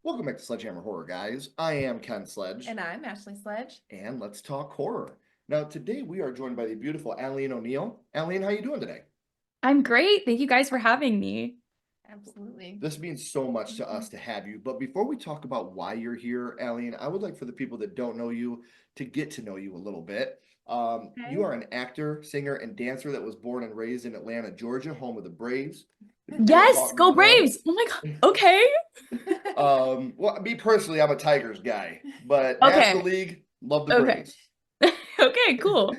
Welcome back to Sledgehammer Horror, guys. I am Ken Sledge, And I'm Ashley Sledge. and let's talk horror. Now, today we are joined by the beautiful Aline O'Neill. Aline, how you doing today? I'm great. Thank you guys for having me. Absolutely. This means so much to us to have you. But before we talk about why you're here, Aline, I would like for the people that don't know you to get to know you a little bit. You Okay. are an actor, singer, and dancer that was born and raised in Atlanta, Georgia, home of the Braves. Yes, go Braves. Oh my God. Okay. Well, me personally, I'm a Tigers guy, but National Okay. League, love the Okay. Braves. Okay, cool.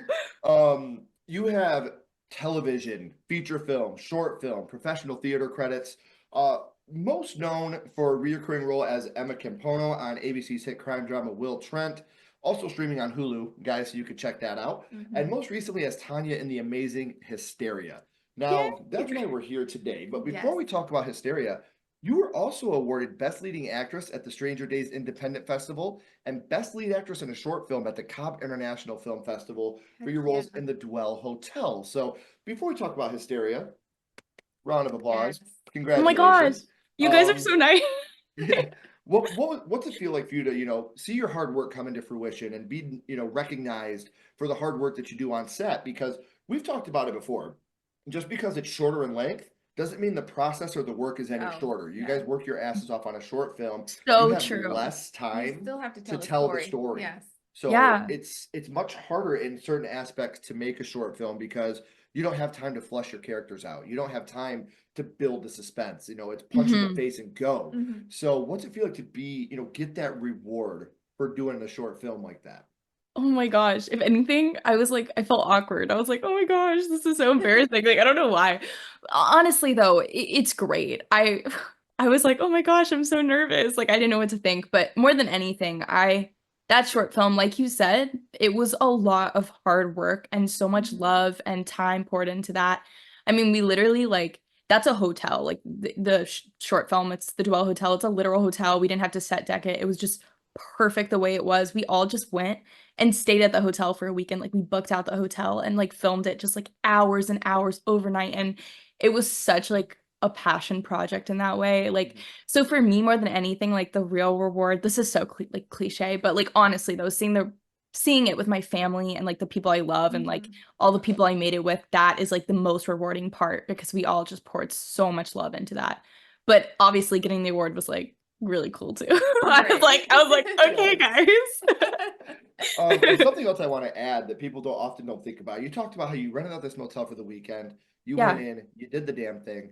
You have television, feature film, short film, professional theater credits. Uh, Most known for a recurring role as Emma Campono on ABC's hit crime drama Will Trent, also streaming on Hulu, guys, so you could check that out. And most recently as Tanya in the amazing Hysteria. Now, that's why Yay. we're here today. But before Yes. we talk about Hysteria, you were also awarded Best Leading Actress at the Stranger Days Independent Festival and Best Lead Actress in a Short Film at the Cobb International Film Festival for your roles in the Dwell Hotel. So before we talk about Hysteria, round of applause. Yes. Oh my gosh. Congratulations. You guys are so nice. Yeah. What's it feel like for you to, see your hard work come into fruition and be, recognized for the hard work that you do on set? Because we've talked about it before. Just because it's shorter in length doesn't mean the process or the work is any shorter. You guys work your asses off on a short film. You So have true. less You time still have to to tell tell the the story. Yes. So Yeah. it's much harder in certain aspects to make a short film because you don't have time to flesh your characters out. You don't have time to build the suspense. It's punch in the face and go. So what's it feel like to be, get that reward for doing a short film like that? Oh my gosh. If anything, I felt awkward. I was like, oh my gosh, this is so embarrassing. Like, I don't know why. Honestly, though, it's great. I was like, oh my gosh, I'm so nervous. Like, I didn't know what to think. But more than anything, that short film, like you said, it was a lot of hard work and so much love and time poured into that. I mean, we literally that's a hotel. Like the short film, it's the Dwell Hotel. It's a literal hotel. We didn't have to set deck it. It was just perfect the way it was. We all just went and stayed at the hotel for a weekend. Like we booked out the hotel and filmed it just hours and hours overnight. And it was such a passion project in that way. So for me, more than anything, the real reward, this is so cliche, but honestly though, seeing it with my family and the people I love and all the people I made it with, that is the most rewarding part because we all just poured so much love into that. But obviously getting the award was really cool too. I was like, okay, And guys. something else I want to add that people often don't think about. You talked about how you rented out this motel for the weekend. You went Yeah. in, you did the damn thing.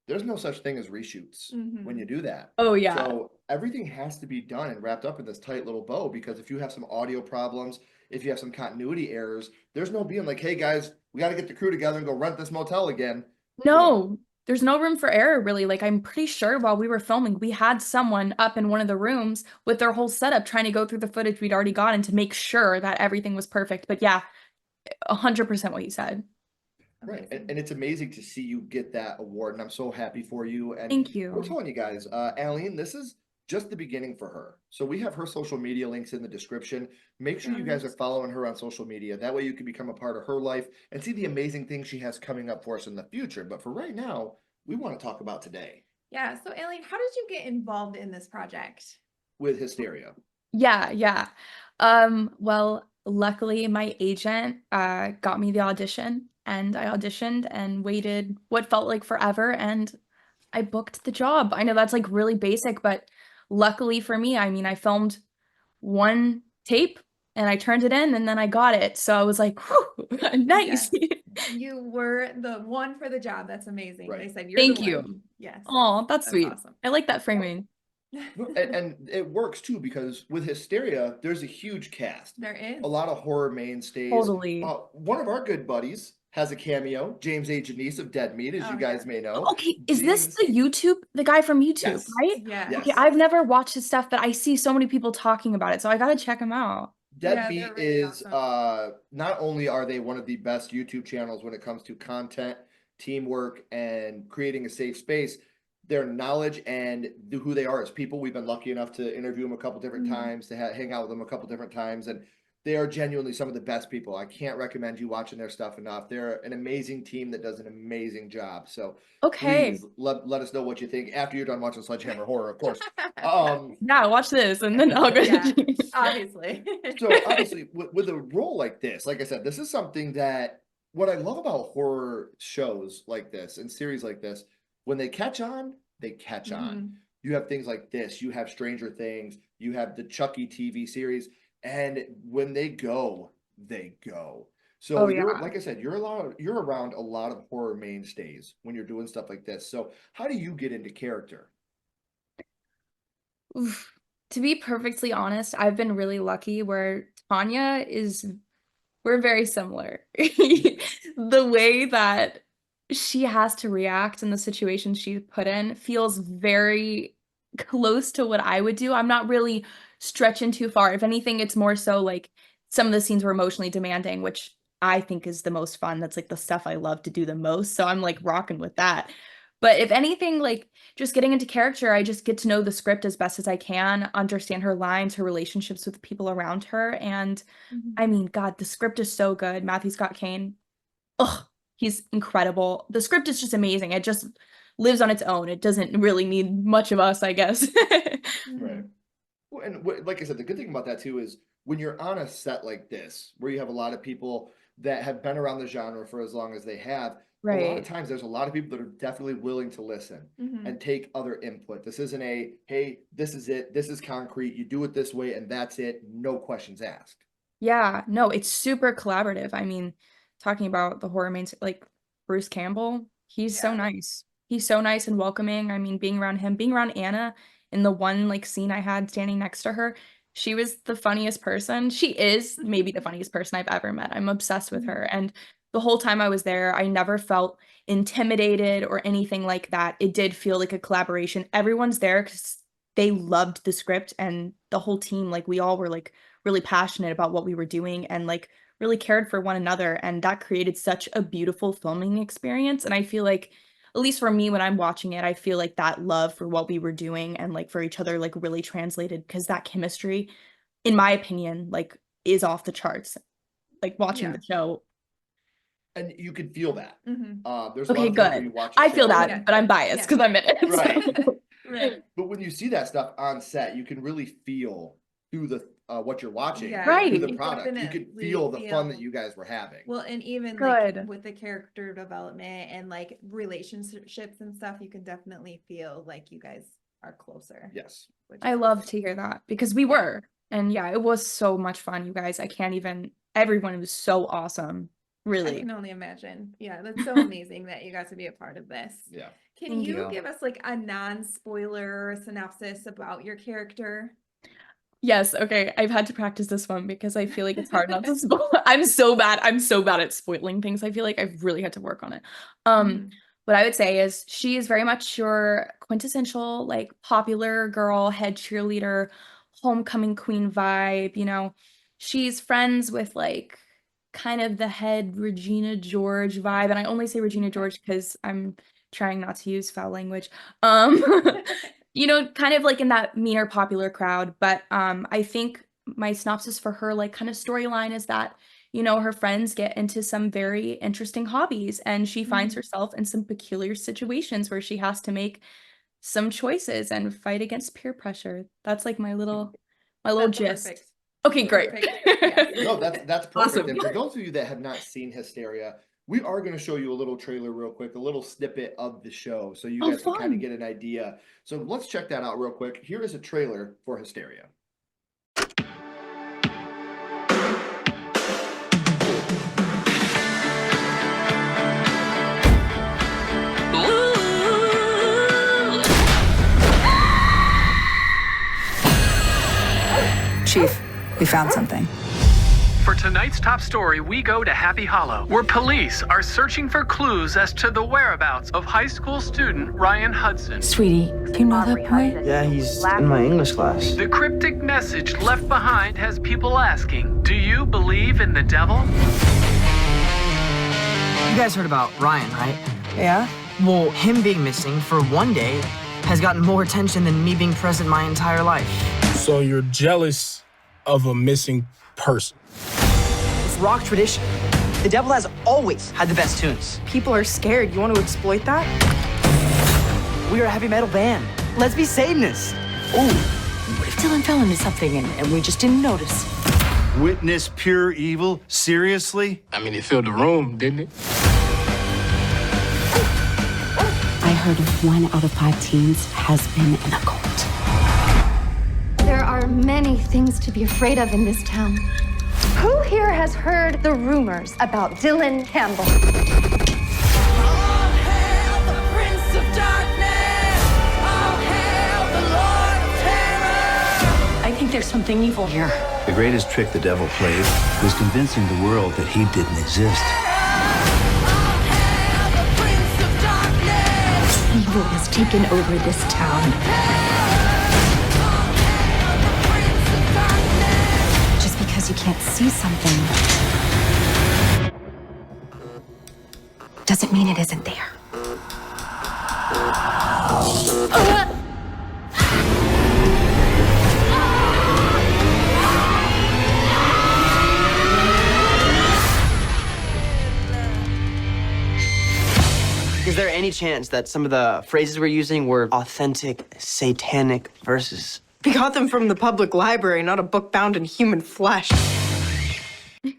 There's no such thing as reshoots when you do that. Oh yeah. So everything has to be done and wrapped up in this tight little bow because if you have some audio problems, if you have some continuity errors, there's no being like, hey guys, we got to get the crew together and go rent this motel again. No, there's no room for error, really. I'm pretty sure while we were filming, we had someone up in one of the rooms with their whole setup trying to go through the footage we'd already gotten to make sure that everything was perfect. But yeah, 100% what you said. Right. And it's amazing to see you get that award, and I'm so happy for you. And Thank we're you. telling you guys, Aline, this is just the beginning for her. So we have her social media links in the description. Make sure you guys are following her on social media. That way you can become a part of her life and see the amazing things she has coming up for us in the future. But for right now, we want to talk about today Yeah. So, Aline, how did you get involved in this project? with Hysteria. Yeah. Well, luckily my agent got me the audition and I auditioned and waited what felt like forever and I booked the job. I know that's really basic, but luckily for me, I mean, I filmed one tape and I turned it in and then I got it. So I was like, whew, nice. You were the one for the job. That's amazing. Right. They said you're Thank the you. one. Yes. Oh, that's sweet. Awesome. I like that framing. And it works too because with Hysteria, there's a huge cast. There is. A lot of horror mainstays. Totally. One of our good buddies has a cameo, James A. Janice of Dead Meat, as you guys may know. Okay, is this the guy from YouTube, Yes. right? Yeah. Okay, I've never watched his stuff, but I see so many people talking about it, so I gotta check him out. Dead Meat is not only are they one of the best YouTube channels when it comes to content, teamwork, and creating a safe space, their knowledge and who they are as people. We've been lucky enough to interview them a couple different times, to hang out with them a couple different times, and They are genuinely some of the best people. I can't recommend you watching their stuff enough. They're an amazing team that does an amazing job. So Okay. please let us know what you think after you're done watching Sledgehammer Horror, of course. Yeah, watch this and then I'll go. Yeah, obviously. So obviously with a role like this, like I said, this is something that what I love about horror shows like this and series like this, when they catch on, they catch on. You have things like this, you have Stranger Things, you have the Chucky TV series, and when they go, they go. So Oh, you're yeah. like I said, you're around a lot of horror mainstays when you're doing stuff like this. So how do you get into character? Oof. To be perfectly honest, I've been really lucky where Tanya is we're very similar. The way that she has to react in the situation she's put in feels very close to what I would do. I'm not really stretching too far. If anything, it's more so like some of the scenes were emotionally demanding, which I think is the most fun. That's like the stuff I love to do the most. So I'm like rocking with that. But if anything, like just getting into character, I just get to know the script as best as I can, understand her lines, her relationships with the people around her. And I mean, God, the script is so good. Matthew Scott Kane, ugh, he's incredible. The script is just amazing. It just lives on its own. It doesn't really need much of us, I guess. Right. Well, and like I said, the good thing about that too is when you're on a set like this, where you have a lot of people that have been around the genre for as long as they have, a lot of Right. times there's a lot of people that are definitely willing to listen and take other input. This isn't a, hey, this is it, this is concrete, you do it this way, and that's it, no questions asked. Yeah, no, it's super collaborative. I mean, talking about the horror main, like Bruce Campbell, he's so Yeah. nice. He's so nice and welcoming. I mean, being around him, being around Anna in the one like scene I had standing next to her, she was the funniest person. She is maybe the funniest person I've ever met. I'm obsessed with her. And the whole time I was there, I never felt intimidated or anything like that. It did feel like a collaboration. Everyone's there because they loved the script and the whole team, like we all were like really passionate about what we were doing and like really cared for one another, and that created such a beautiful filming experience. And I feel like at least for me when I'm watching it, I feel like that love for what we were doing and like for each other like really translated because that chemistry in my opinion like is off the charts. Like watching Yeah. the show. And you can feel that. There's a lot Okay, of times where you good. watch a I feel show that, Yeah. but I'm biased Yeah. because I'm in it. Right. So. Right. But when you see that stuff on set, you can really feel through the what you're watching, Yeah, Right. through the you product. You could definitely feel the fun that feel- you guys were having. Well, and even Good. like with the character development and like relationships and stuff, you can definitely feel like you guys are closer. Yes. which I is love awesome. to hear that because we were. And yeah, it was so much fun, you guys. I can't even, everyone was so awesome. I Really. can only imagine. Yeah, that's so amazing that you got to be a part of this. Yeah. Can Thank you you. give us like a non-spoiler synopsis about your character? Yes, okay. I've had to practice this one because I feel like it's hard not to spoil. I'm so bad. I'm so bad at spoiling things. I feel like I've really had to work on it. What I would say is she is very much your quintessential, like popular girl, head cheerleader, homecoming queen vibe, you know. She's friends with like kind of the head Regina George vibe. And I only say Regina Okay. George because I'm trying not to use foul language. You know, kind of like in that meaner popular crowd. But I think my synopsis for her, like kind of storyline is that, you know, her friends get into some very interesting hobbies and she finds Mhm. herself in some peculiar situations where she has to make some choices and fight against peer pressure. That's like my little That's gist. perfect. Okay, great. Perfect. Yes. No, that's perfect. Awesome. And for those of you that have not seen Hysteria, we are going to show you a little trailer real quick, a little snippet of the show, so you Oh, guys can kind of fun. get an idea. So let's check that out real quick. Here is a trailer for Hysteria. Chief, we found something. For tonight's top story, we go to Happy Hollow, where police are searching for clues as to the whereabouts of high school student Ryan Hudson. Sweetie, do you know that boy? Yeah, he's in my English class. The cryptic message left behind has people asking, do you believe in the devil? You guys heard about Ryan, right? Yeah? Well, him being missing for one day has gotten more attention than me being present my entire life. So you're jealous of a missing person? rock tradition. The devil has always had the best tunes. People are scared. You want to exploit that? We are a heavy metal band. Let's be Satanists. Ooh, what if Dylan fell into something and we just didn't notice? Witness pure evil? Seriously? I mean, it filled the room, didn't it? I heard 1 out of 5 teens has been in a cult. There are many things to be afraid of in this town. Who here has heard the rumors about Dylan Campbell? I think there's something evil here. The greatest trick the devil played was convincing the world that he didn't exist. Evil has taken over this town. Just because you can't see something doesn't mean it isn't there. Is there any chance that some of the phrases we're using were authentic satanic verses? We got them from the public library, not a book bound in human flesh.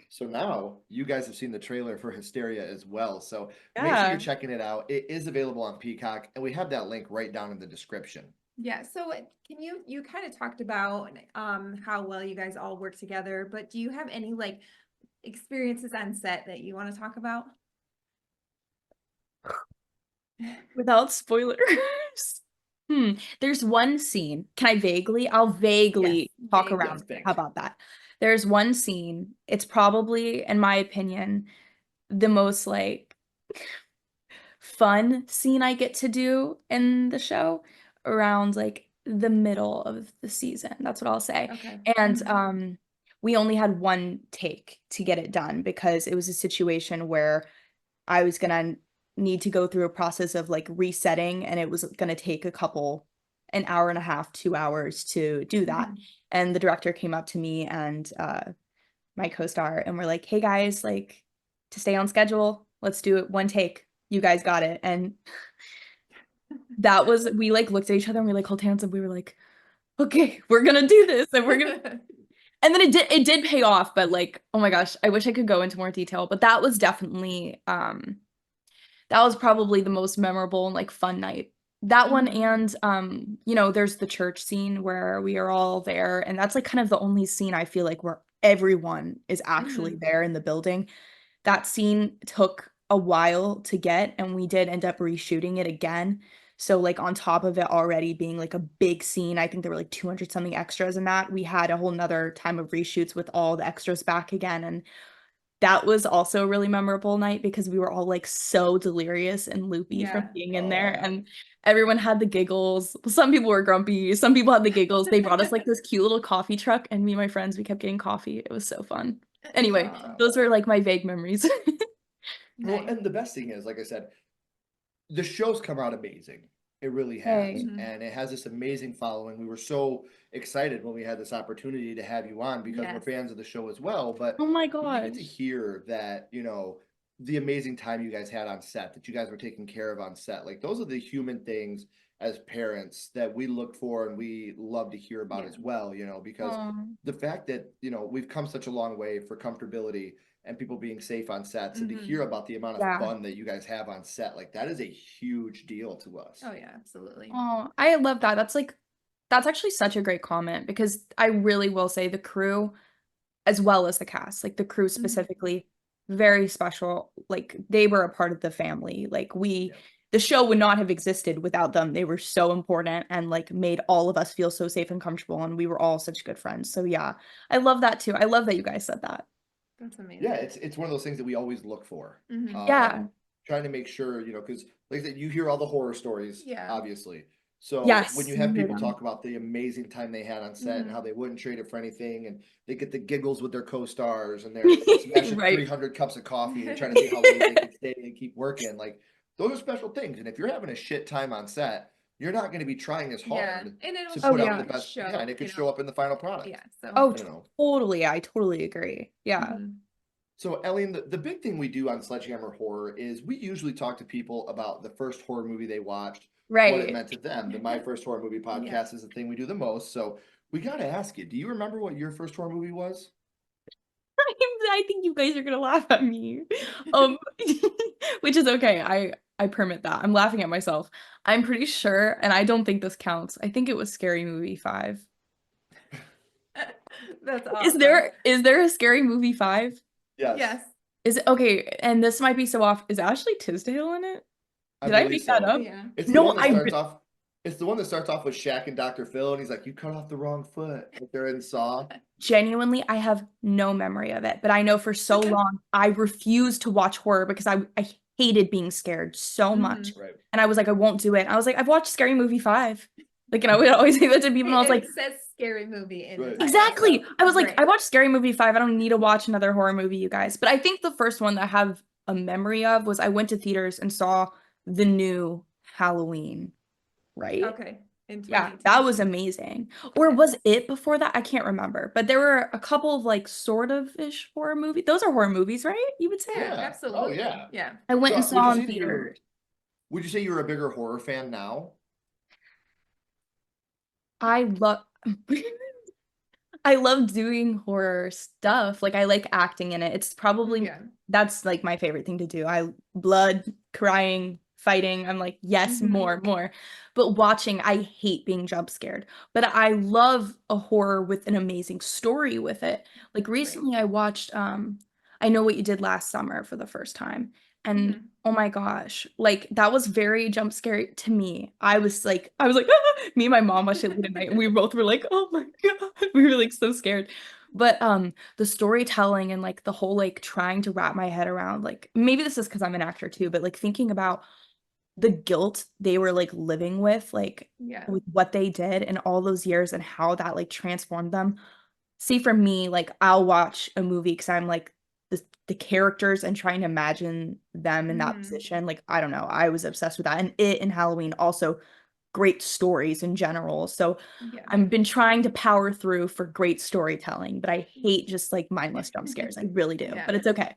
So now you guys have seen the trailer for Hysteria as well. So make sure Yeah. you're checking it out. It is available on Peacock, and we have that link right down in the description. Yeah, so can you kind of talked about how well you guys all work together, but do you have any like experiences on set that you want to talk about? Without spoilers. There's one scene. I'll vaguely Yes, talk vaguely. around. Yes, How about that? There's one scene. It's probably, in my opinion, the most like fun scene I get to do in the show around like the middle of the season. That's what I'll say. Okay. And we only had one take to get it done because it was a situation where I was gonna need to go through a process of like resetting, and it was gonna take an hour and a half, 2 hours to do that. And the director came up to me and my co-star, and we're like, hey guys, like to stay on schedule, let's do it one take. You guys got it. And that was, we like looked at each other and we like held hands and we were like, okay, we're gonna do this and we're gonna and then it did pay off, but like, oh my gosh, I wish I could go into more detail, but that was definitely that was probably the most memorable and like fun night. That one, and you know, there's the church scene where we are all there, and that's like kind of the only scene I feel like where everyone is actually there in the building. That scene took a while to get, and we did end up reshooting it again. So like on top of it already being like a big scene, I think there were like 200 something extras in that. We had a whole nother time of reshoots with all the extras back again, and that was also a really memorable night because we were all like so delirious and loopy from being in there, and everyone had the giggles. Some people were grumpy, some people had the giggles. They brought us like this cute little coffee truck, and me and my friends, we kept getting coffee. It was so fun. Anyway, those are like my vague memories. Well, and the best thing is, like I said, the show's come out amazing. It really has. And it has this amazing following. We were so excited when we had this opportunity to have you on because we're fans of the show as well. But Oh my you get to gosh. hear that, you know, the amazing time you guys had on set, that you guys were taken care of on set. Like those are the human things as parents that we look for and we love to hear about as well, you know, because the fact that, you know, we've come such a long way for comfortability and people being safe on sets and to hear about the amount of fun that you guys have on set, like that is a huge deal to us. Oh yeah, absolutely. Oh, I love that. That's actually such a great comment because I really will say the crew as well as the cast, like the crew specifically, very special. Like they were a part of the family. Like the show would not have existed without them. They were so important and like made all of us feel so safe and comfortable, and we were all such good friends. So yeah, I love that too. I love that you guys said that. That's amazing. Yeah, it's one of those things that we always look for. Yeah. Trying to make sure, you know, because like I said, you hear all the horror stories, Yeah. obviously. So Yes, when you you have hear people them. talk about the amazing time they had on set and how they wouldn't trade it for anything, and they get the giggles with their co-stars and they're smashing Right. 300 cups of coffee and trying to see how late they can stay and keep working, like those are special things. And if you're having a shit time on set, you're not going to be trying as hard And it'll to show put in out the the best. show, And it could you show know. up in the final product. Yeah. So Oh, you know. totally. I totally agree. Yeah. So, Aline, the big thing we do on Sledgehammer Horror is we usually talk to people about the first horror movie they watched, what it Right. meant to them. The My First Horror Movie Yeah. podcast is the thing we do the most. So, we got to ask you, do you remember what your first horror movie was? I think you guys are gonna laugh at me. Um, which is okay. I permit that. I'm laughing at myself. I'm pretty sure, and I don't think this counts. I think it was Scary Movie 5. That's awesome. Is there a Scary Movie 5? Yes. Yes. Is it okay? And this might be so off. Is Ashley Tisdale in it? I Did I believe make that so. up? Yeah. It's the No, one that I starts off. It's the one that starts off with Shaq and Dr. Phil, and he's like, "You cut off the wrong foot." Like they're in Saw. genuinely, I have no memory of it, but I know for so long I refused to watch horror because I hated being scared so much. Right. And I was like, I won't do it. I was like, I've watched Scary Movie 5. Like, and I would always say that to people, and I was like, It says scary movie in Right. the title, exactly. so I was like, great. I watched Scary Movie 5. I don't need to watch another horror movie, you guys. But I think the first one that I have a memory of was I went to theaters and saw the new Halloween, right? Okay. In Yeah, 2018. that was amazing. Or was it before that? I can't remember. But there were a couple of like sort of ish horror movies. Those are horror movies, right? You would say? Yeah, Yeah. absolutely. Oh, yeah. Yeah. I went So, and would saw you in say that you're- theaters. Would you say you're a bigger horror fan now? I love I love doing horror stuff. Like I like acting in it. It's probably Yeah. that's like my favorite thing to do. I blood, crying, fighting. I'm like, yes, Mhm. more. But watching, I hate being jump scared. But I love a horror with an amazing story with it. Like recently I watched I Know What You Did Last Summer for the first time. And Mhm. oh my gosh, like that was very jump scary to me. I was like, "Ah!" Me and my mom watched it late at night, and we both were like, oh my God. We were like so scared. But the storytelling and like the whole like trying to wrap my head around, like maybe this is because I'm an actor too, but like thinking about the guilt they were like living with, like Yeah. with what they did and all those years and how that like transformed them. See, for me, like I'll watch a movie because I'm like the characters and trying to imagine them in that Mhm. position. Like, I don't know, I was obsessed with that. And it and Halloween also great stories in general. So Yeah. I've been trying to power through for great storytelling, but I hate just like mindless jump scares. I really do, Yeah. but it's okay.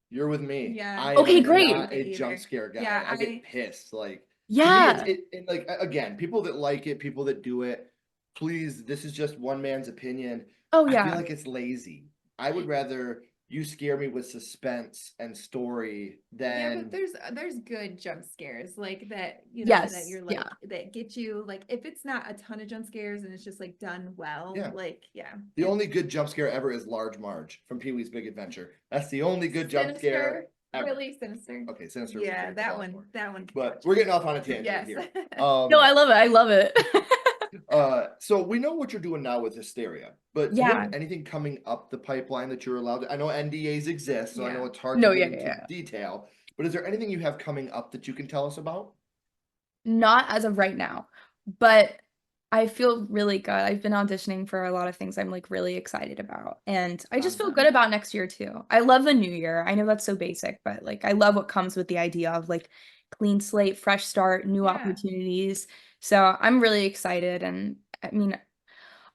You're with me. Yeah. I Okay, am great. not a Either. jump scare guy. Yeah, I get pissed. Like to me, Yeah. and like again, people that like it, people that do it, please, this is just one man's opinion. Oh I yeah. feel like it's lazy. I would rather you scare me with suspense and story Yeah, than but there's good jump scares like that, you know, that Yes, you're like yeah. that get you like if it's not a ton of jump scares and it's just like done well, Yeah. like yeah. the only good jump scare ever is Large Marge from Pee-wee's Big Adventure. That's the only good jump scare Sinister, ever. really sinister. Okay, Sinister. was a Yeah, great that call one, for it. that one. But we're getting off on a tangent Yes. here. No, I love it. I love it. So we know what you're doing now with Hysteria, but do you Yeah. have anything coming up the pipeline that you're allowed to? I know NDAs exist, so I know Yeah. it's hard No, to yeah, get into yeah. detail. But is there anything you have coming up that you can tell us about? Not as of right now, but I feel really good. I've been auditioning for a lot of things I'm like really excited about. And I just feel Awesome. good about next year too. I love the new year. I know that's so basic, but like I love what comes with the idea of like clean slate, fresh start, new Yeah. opportunities. So I'm really excited. And I mean,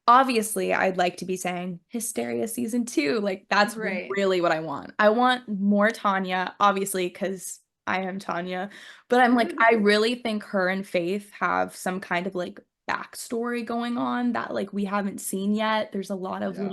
obviously I'd like to be saying Hysteria season 2. Like that's Right. really what I want. I want more Tanya, obviously, because I am Tanya. But I'm like, I really think her and Faith have some kind of like backstory going on that like we haven't seen yet. There's a lot of Yeah.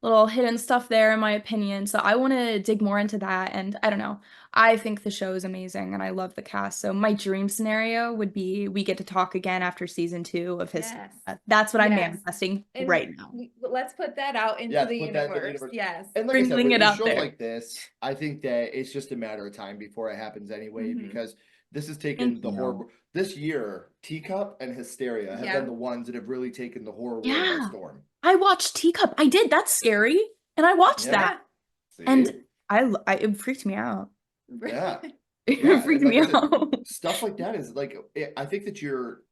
little hidden stuff there in my opinion. So I want to dig more into that. And I don't know. I think the show is amazing and I love the cast. So my dream scenario would be we get to talk again after season 2 of his. Yes. That's what I'm Yes. manifesting And right now. let's put that out into Yeah, the put that into the universe. universe. Yes. And like I said, Sprinkling it with out shows there. like this, I think that it's just a matter of time before it happens anyway, Mhm. because this has taken Thank the horror. you. This year, Teacup and Hysteria have Yeah. been the ones that have really taken the horror world by Yeah. storm. I watched Teacup. I did. That's scary. And I watched Yeah. that. See? And it freaked me out. Yeah. It Yeah, freaked and like me I said, out. stuff like that is like I think that you're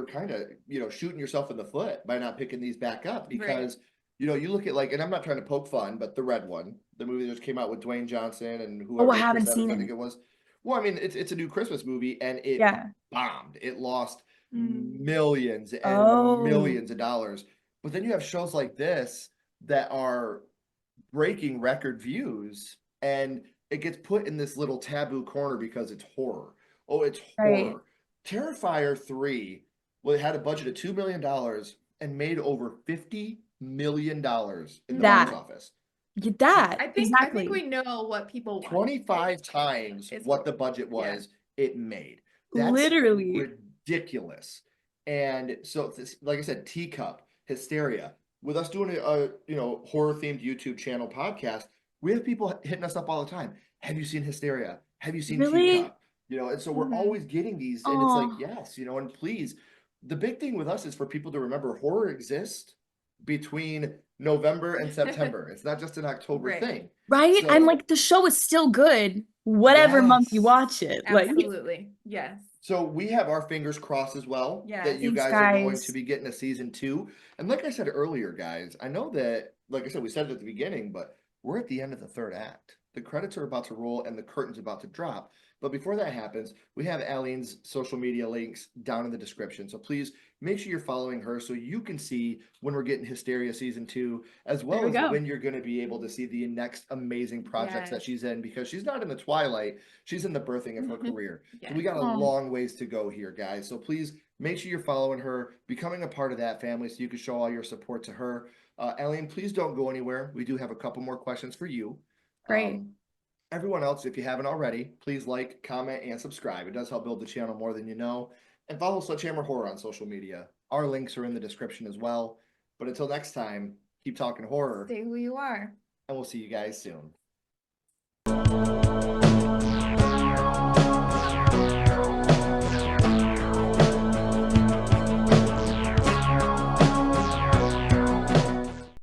kind of shooting yourself in the foot by not picking these back up because you look at like, and I'm not trying to poke fun, but the Red One, the movie that just came out with Dwayne Johnson and whoever I haven't Chris Evans, seen I think it. it was. Well, I mean, it's a new Christmas movie and it Yeah. bombed. It lost Mm. millions and Oh. millions of dollars. But then you have shows like this that are breaking record views, and it gets put in this little taboo corner because it's horror. Oh, it's Right. horror. Terrifier 3, well, it had a budget of $2 million and made over $50 million in the box That. office. That. I think Exactly. we know what people want. 25 times It's what the horrible. budget Yeah. was it made. That's Literally. ridiculous. And so, like I said, Teacup, Hysteria. With us doing a horror themed YouTube channel podcast, we have people hitting us up all the time. Have you seen Hysteria? Have you seen Really? Teacup? And so we're Mhm. always getting these, and it's like, Aw. yes, and please, the big thing with us is for people to remember horror exists between November and September. It's not just an October Right. thing. Right? I'm So- like, the show is still good, whatever month you Yes. watch it. Like, Absolutely. Yes. So we have our fingers crossed as well that Yes. you Thanks, guys are going guys. to be getting a season 2. And like I said earlier, guys, I know that, like I said, we said it at the beginning, but we're at the end of the 3rd act. The credits are about to roll and the curtain's about to drop. But before that happens, we have Aline's social media links down in the description. So please make sure you're following her so you can see when we're getting Hysteria season 2, as well There we as go. when you're going to be able to see the next amazing projects that Yes. she's in, because she's not in the twilight, she's in the birthing of her career. So we Yes. got a Oh. long ways to go here, guys. So please make sure you're following her, becoming a part of that family so you can show all your support to her. Aline, please don't go anywhere. We do have a couple more questions for you. Great. Everyone else, if you haven't already, please like, comment, and subscribe. It does help build the channel more than you know. And follow Sledgehammer Horror on social media. Our links are in the description as well. But until next time, keep talking horror, Stay who you are. and we'll see you guys soon.